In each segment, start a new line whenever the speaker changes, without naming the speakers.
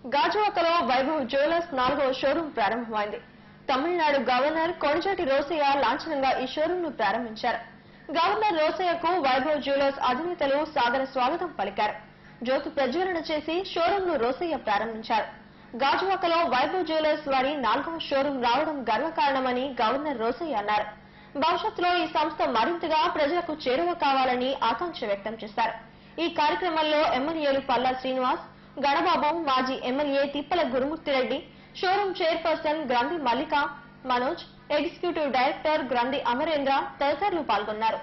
గాజువాకలో వైభవ్ జ్యువెలర్స్ 4వ షోరూం ప్రారంభమైంది. తమిళనాడు గవర్నర్ కొణిజేటి రోసయ్య లాంఛనంగా ఈ షోరూం ను ప్రారంభించారు. గవర్నర్ రోసయ్యకు వైభవ్ జ్యువెలర్స్ అధినేతలు సాదర స్వాగతం పలికారు. జ్యోతి ప్రజ్వలన చేసి షోరూం ను రోసయ్య ప్రారంభించారు. గాజువాకలో వైభవ్ జ్యువెలర్స్ వారి 4వ షోరూం రావడం గర్వకారణమని గవర్నర్ రోసయ్య అన్నారు. భవిష్యత్తులో ఈ సంస్థ మరింతగా ప్రజలకు చేరువ కావాలని ఆకాంక్ష వ్యక్తం చేశారు. ఈ కార్యక్రమంలో ఎమ్మెల్యేలు పల్లా శ్రీనివాస్, గణబాబు, మాజీ ఎమ్మెల్యే తిప్పల గురుమూర్తిరెడ్డి, షోరూం చైర్పర్సన్ గ్రంథి మల్లిక, మనోజ్, ఎగ్జిక్యూటివ్ డైరెక్టర్ గ్రంథి అమరేంద్ర తదితరులు పాల్గొన్నారు.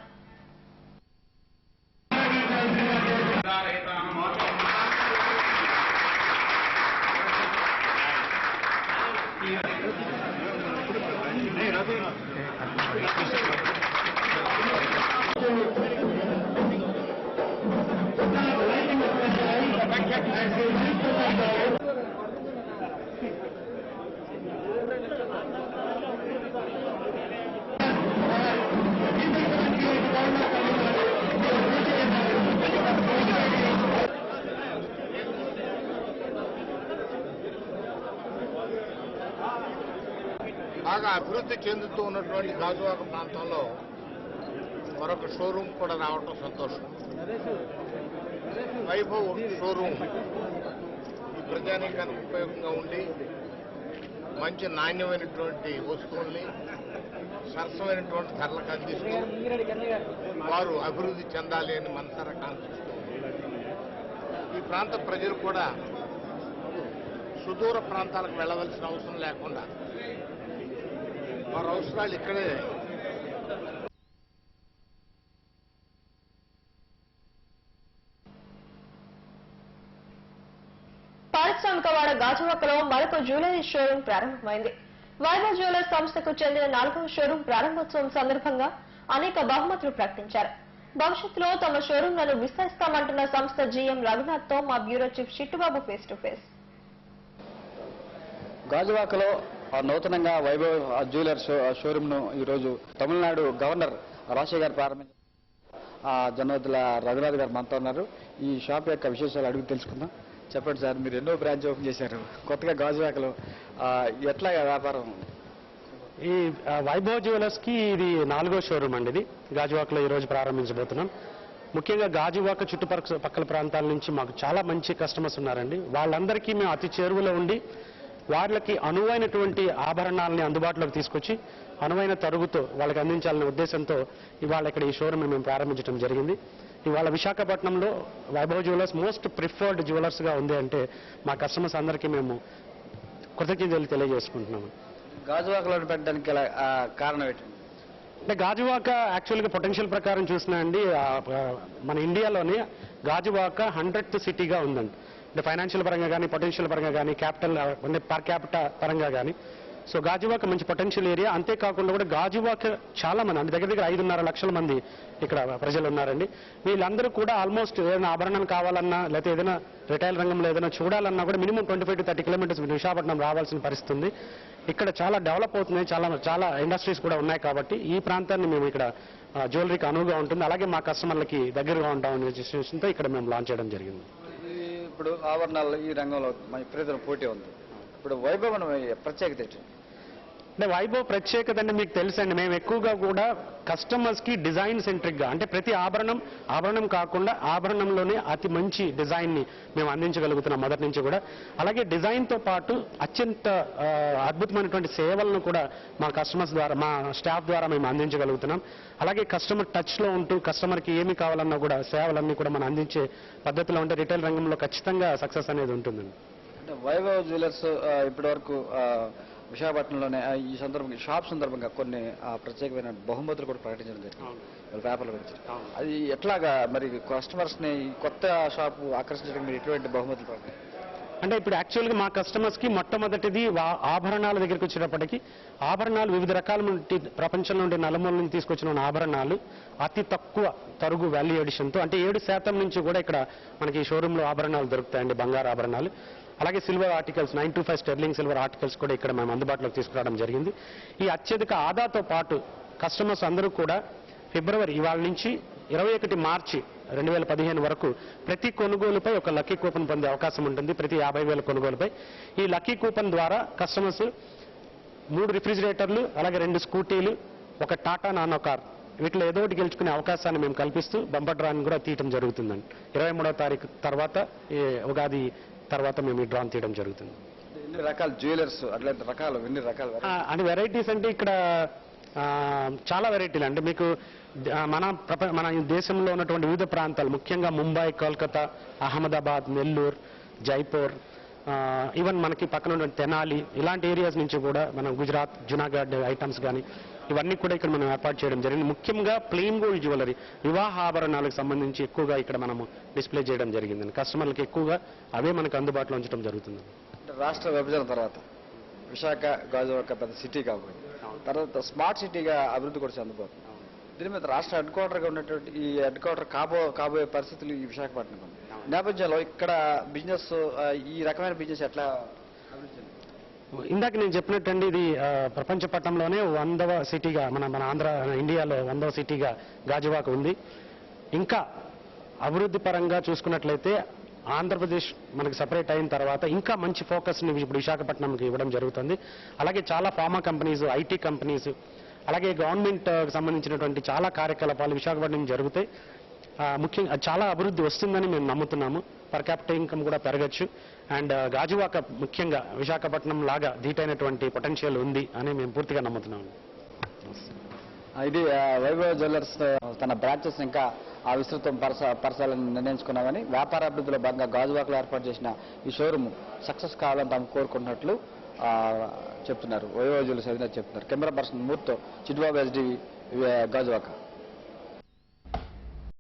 బాగా అభివృద్ధి చెందుతూ ఉన్నటువంటి గాజువాక ప్రాంతంలో మరొక షోరూం కూడా రావటం సంతోషం. వైభవ్ షోరూం ఈ ప్రజానీకానికి ఉపయోగంగా ఉండి మంచి నాణ్యమైనటువంటి వస్తువుల్ని సరసమైనటువంటి ధరలకు అందిస్తూ వారు అభివృద్ధి చెందాలి అని మనసారా కాంక్షిస్తూ ఈ ప్రాంత ప్రజలు కూడా సుదూర ప్రాంతాలకు వెళ్లవలసిన అవసరం లేకుండా వారి అవసరాలు ఇక్కడే
పారిశ్రామికవాడ గాజువాకలో మరొక జ్యువెలరీ షోరూం ప్రారంభమైంది. వైభవ్ జ్యువెలర్స్ సంస్థకు చెందిన 4వ షోరూం ప్రారంభోత్సవం సందర్భంగా అనేక బహుమతులు ప్రకటించారు. భవిష్యత్తులో తమ షోరూంలను విస్తరిస్తామంటున్న సంస్థ జీఎం రఘునాథ్ తో మా bureau chief Chittubabu face to face.
గాజువాకలో నూతనంగా వైభవ్ జ్యువెలర్స్ షోరూమ్ ను ఈరోజు తమిళనాడు గవర్నర్ రాజశేఖర్ గారు ప్రారంభించారు. జనవద్దుల రఘునాథ్ గారు మనతో ఉన్నారు. ఈ షాప్ యొక్క విశేషాలు అడుగు తెలుసుకుందాం. చెప్పండి సార్, మీరు ఎన్నో బ్రాంచ్ ఓపెన్ చేశారు కొత్తగా గాజువాకలో, ఎట్లా వ్యాపారం?
ఈ వైభవ్ జ్యువెలర్స్ కి ఇది 4వ షోరూమ్ అండి. ఇది గాజువాకలో ఈ రోజు ప్రారంభించబోతున్నాం. ముఖ్యంగా గాజువాక చుట్టుపక్కల ప్రాంతాల నుంచి మాకు చాలా మంచి కస్టమర్స్ ఉన్నారండి. వాళ్ళందరికీ మేము అతి చేరువలో ఉండి వాళ్ళకి అనువైనటువంటి ఆభరణాలని అందుబాటులోకి తీసుకొచ్చి అనువైన తరుగుతో వాళ్ళకి అందించాలనే ఉద్దేశంతో ఇవాళ ఇక్కడ ఈ షోరూమ్ మేము ప్రారంభించడం జరిగింది. ఇవాళ విశాఖపట్నంలో Vaibhav jewellers most preferred jewellers గా ఉంది అంటే మా కస్టమర్స్ అందరికీ మేము కృతజ్ఞతలు తెలియజేసుకుంటున్నాము.
గాజువాకలో పెట్టడానికి కారణం ఏంటి?
అంటే గాజువాక యాక్చువల్గా పొటెన్షియల్ ప్రకారం చూసినా అండి, మన ఇండియాలోనే గాజువాక 100th సిటీగా ఉందండి. అంటే ఫైనాన్షియల్ పరంగా కానీ, పొటెన్షియల్ పరంగా కానీ, క్యాపిటల్ అంటే పర్ క్యాపిటల్ పరంగా కానీ. సో గాజువాక మంచి పొటెన్షియల్ ఏరియా. అంతేకాకుండా కూడా గాజువాక చాలా మంది అంటే దగ్గర 5.5 లక్షల మంది ఇక్కడ ప్రజలు ఉన్నారండి. వీళ్ళందరూ కూడా ఆల్మోస్ట్ ఏదైనా ఆభరణాలు కావాలన్నా లేకపోతే ఏదైనా రిటైల్ రంగంలో ఏదైనా చూడాలన్నా కూడా మినిమం 25 to 30 కిలోమీటర్స్ విశాఖపట్నం రావాల్సిన పరిస్థితి ఉంది. ఇక్కడ చాలా డెవలప్ అవుతున్నాయి, చాలా ఇండస్ట్రీస్ కూడా ఉన్నాయి. కాబట్టి ఈ ప్రాంతాన్ని మేము ఇక్కడ జ్యువెలరీకి అనువుగా ఉంటుంది, అలాగే మా కస్టమర్లకి దగ్గరగా ఉంటామనే ఉద్దేశంతో ఇక్కడ మేము లాంచ్ చేయడం జరిగింది.
ఇప్పుడు ఆభరణాలు ఈ రంగంలో విపరీతమైన పోటీ ఉంది. ఇప్పుడు వైభవ్ ప్రత్యేకత ఏంటి?
అంటే వైభవ్ ప్రత్యేకత అంటే మీకు తెలుసండి, మేము ఎక్కువగా కూడా కస్టమర్స్ కి డిజైన్ సెంట్రిక్ గా అంటే ప్రతి ఆభరణం కాకుండా ఆభరణంలోనే అతి మంచి డిజైన్ ని మేము అందించగలుగుతున్నాం మొదటి నుంచి కూడా. అలాగే డిజైన్ తో పాటు అత్యంత అద్భుతమైనటువంటి సేవలను కూడా మా కస్టమర్స్ ద్వారా, మా స్టాఫ్ ద్వారా మేము అందించగలుగుతున్నాం. అలాగే కస్టమర్ టచ్ లో ఉంటూ కస్టమర్ కి ఏమి కావాలన్నా కూడా సేవలన్నీ కూడా మనం అందించే పద్ధతిలో ఉంటే రిటైల్ రంగంలో ఖచ్చితంగా సక్సెస్ అనేది ఉంటుందండి.
అంటే వైభవ్ జ్యువెలర్స్ ఇప్పటి వరకు విశాఖపట్నంలోనే ఈ షాప్ సందర్భంగా కొన్ని ప్రత్యేకమైన బహుమతులు కూడా ప్రకటించడం జరిగింది వ్యాపారాల గురించి. అది ఎట్లాగా మరి కస్టమర్స్ ని కొత్త షాపు ఆకర్షించడానికి మీరు ఎటువంటి బహుమతులు ప్రకటించారు?
అంటే ఇప్పుడు యాక్చువల్గా మా కస్టమర్స్ కి మొట్టమొదటిది ఆభరణాల దగ్గరికి వచ్చేటప్పటికి ఆభరణాలు వివిధ రకాల నుండి ప్రపంచం నుండి నలుమూల నుంచి తీసుకొచ్చిన ఆభరణాలు అతి తక్కువ తరుగు వాల్యూ ఎడిషన్తో అంటే 7% నుంచి కూడా ఇక్కడ మనకి ఈ షోరూంలో ఆభరణాలు దొరుకుతాయండి, బంగారు ఆభరణాలు. అలాగే silver articles 925 sterling silver articles కూడా ఇక్కడ మేము అందుబాటులోకి తీసుకురావడం జరిగింది. ఈ అత్యధిక ఆదాతో పాటు కస్టమర్స్ అందరూ కూడా ఫిబ్రవరి ఇవాళ నుంచి 21 మార్చి 2015 వరకు ప్రతి కొనుగోలుపై ఒక లక్కీ కూపన్ పొందే అవకాశం ఉంటుంది. ప్రతి 50,000 కొనుగోలుపై ఈ లక్కీ కూపన్ ద్వారా కస్టమర్స్ 3 రిఫ్రిజిరేటర్లు, అలాగే 2 స్కూటీలు, ఒక టాటా నానో కార్ వీటిలో ఏదో ఒకటి గెలుచుకునే అవకాశాన్ని మేము కల్పిస్తూ బంపర్ డ్రాని కూడా తీయడం జరుగుతుందండి. 23వ తారీఖు తర్వాత ఉగాది తర్వాత మేము ఈ డ్రాన్ తీయడం జరుగుతుంది.
ఎన్ని రకాల జ్యువెలర్స్ అట్లాంటి రకాలు ఎన్ని రకాలు
అంటే వెరైటీస్ అంటే ఇక్కడ చాలా వెరైటీలు అంటే మీకు మన దేశంలో ఉన్నటువంటి వివిధ ప్రాంతాలు ముఖ్యంగా ముంబై, కోల్కతా, అహ్మదాబాద్, నెల్లూరు, జైపూర్, ఈవెన్ మనకి పక్కన ఉన్న తెనాలి ఇలాంటి ఏరియాస్ నుంచి కూడా మనం గుజరాత్, జునాగఢ్ ఐటమ్స్ కానీ ఇవన్నీ కూడా ఇక్కడ మనం ఏర్పాటు చేయడం జరిగింది. ముఖ్యంగా ప్లెయిన్ గోల్డ్ జ్యువెలరీ, వివాహ ఆభరణాలకు సంబంధించి ఎక్కువగా ఇక్కడ మనము డిస్ప్లే చేయడం జరిగింది. కస్టమర్లకు ఎక్కువగా అవే మనకు అందుబాటులో ఉంచడం జరుగుతుంది.
రాష్ట్ర విభజన తర్వాత విశాఖ గాజువాక పెద్ద సిటీ కాబట్టి తర్వాత స్మార్ట్ సిటీగా అభివృద్ధి కూడా చెందబోతుంది. దీని మీద రాష్ట్ర హెడ్ క్వార్టర్గా ఉన్నటువంటి ఈ హెడ్ క్వార్టర్ కాబోయే పరిస్థితులు ఈ విశాఖపట్నం ఉంది. నేపథ్యంలో ఇక్కడ బిజినెస్ ఈ రకమైన బిజినెస్ ఎట్లా అభివృద్ధి?
ఇందాక నేను చెప్పినట్టండి ఇది ప్రపంచ పట్టంలోనే 100వ సిటీగా మన ఆంధ్ర ఇండియాలో 100వ సిటీగా గాజువాక ఉంది. ఇంకా అభివృద్ధి పరంగా చూసుకున్నట్లయితే ఆంధ్రప్రదేశ్ మనకి సపరేట్ అయిన తర్వాత ఇంకా మంచి ఫోకస్ని ఇప్పుడు విశాఖపట్నంకి ఇవ్వడం జరుగుతుంది. అలాగే చాలా ఫార్మా కంపెనీస్, ఐటీ కంపెనీస్, అలాగే గవర్నమెంట్ సంబంధించినటువంటి చాలా కార్యకలాపాలు విశాఖపట్నం జరుగుతాయి. ముఖ్యంగా చాలా అభివృద్ధి వస్తుందని మేము నమ్ముతున్నాము. పర్ క్యాపిటల్ ఇన్కమ్ కూడా పెరగచ్చు. అండ్ గాజువాక ముఖ్యంగా విశాఖపట్నం లాగా ధీటైనటువంటి పొటెన్షియల్ ఉంది అని మేము పూర్తిగా నమ్ముతున్నాము.
ఇది వైభవ్ జ్యువెలర్స్ తన బ్రాంచెస్ ఇంకా ఆ విస్తృతం పరచాలని నిర్ణయించుకున్నామని, వ్యాపార అభివృద్ధిలో భాగంగా గాజువాకలో ఏర్పాటు చేసిన ఈ షోరూమ్ సక్సెస్ కావాలని తాము కోరుకుంటున్నట్లు చెప్తున్నారు వైభవ్ జ్యువెలర్స్ అధినేత చెప్తున్నారు. కెమెరా పర్సన్ మూర్తో చిట్బాబు, ఎస్డీవీ, గాజువాక.